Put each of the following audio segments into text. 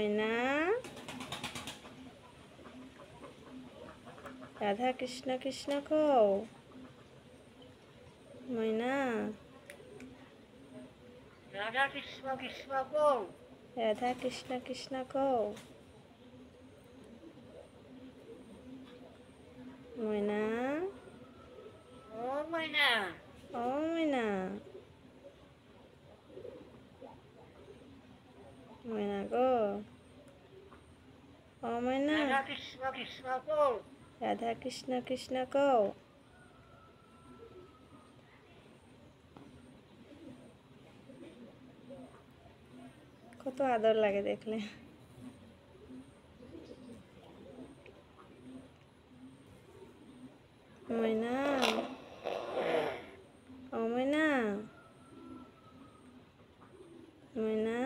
ময়না রাধা কৃষ্ণ কৃষ্ণ কও ময়না রাধা কৃষ্ণ কৃষ্ণ কও রাধা কৃষ্ণ কৃষ্ণ কও ময়না ও ময়না ও ময়না ময়না গো ও ময়না রাধা কৃষ্ণ কৃষ্ণ কও রাধা কৃষ্ণ কৃষ্ণ কও কত আদর লাগে দেখলে ময়না ও ময়না ময়না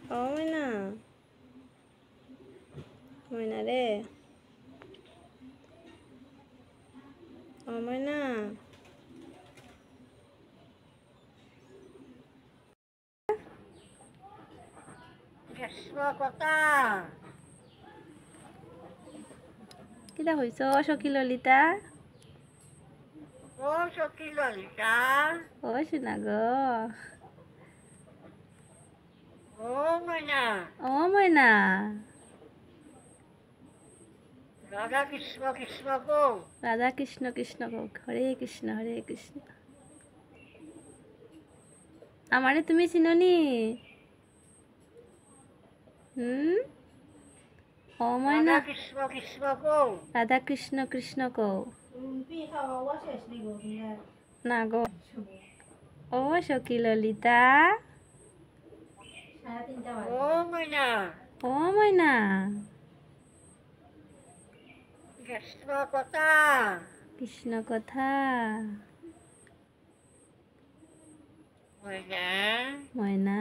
ও ময়না ময়না রে ও ময়না কৃষ্ণ কথা কিটা হইছ সখী ললিতা ও সখী ললিতা ও সোনা গো ও ময়না ও ময়না রাধা কৃষ্ণ কৃষ্ণ কও রাধা কৃষ্ণ কৃষ্ণ কও হরে কৃষ্ণ আমারে তুমি চিননি ও ময়না রাধা কৃষ্ণ কৃষ্ণ কও রাধা কৃষ্ণ কৃষ্ণ কও না গো ও সখী ললিতা ও ময়না ও ময়না কৃষ্ণ কথা কৃষ্ণ কথা ময়না ময়না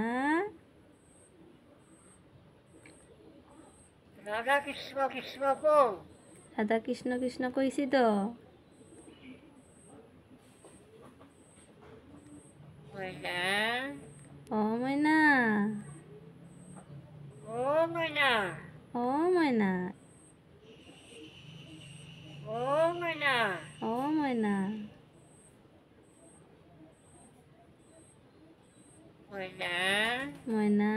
রাধা কৃষ্ণ কৃষ্ণ কও রাধা কৃষ্ণ কৃষ্ণ কইছি তো ময়না ও ময়না ও ময়না ও ময়না ও ময়না ও ময়না ময়না ময়না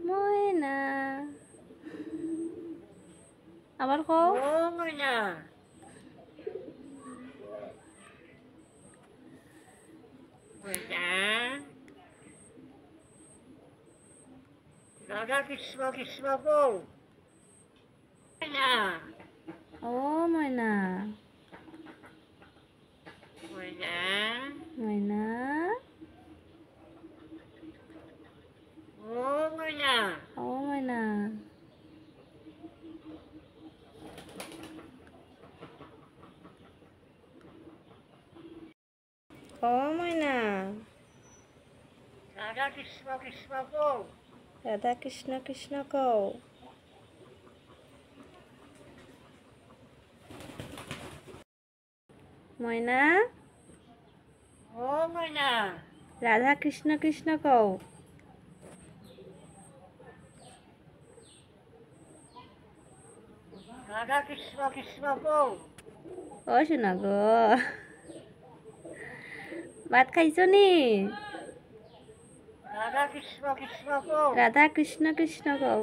ময়না আবার কও ও ময়না ময়না রাধা কৃষ্ণ কৃষ্ণ কও ময়না ও ময়না ময়না ময়না ও ময়না ও ময়না ও ময়না রাধা কৃষ্ণ কৃষ্ণ কও রাধা কৃষ্ণ কৃষ্ণ কও ময়না ও ময়না রাধা কৃষ্ণ কৃষ্ণ কও রাধা কৃষ্ণ কৃষ্ণ কও ও সোনা গো ভাত খাইছো নি রাধা কৃষ্ণ কৃষ্ণ কও রাধা কৃষ্ণ কৃষ্ণ কও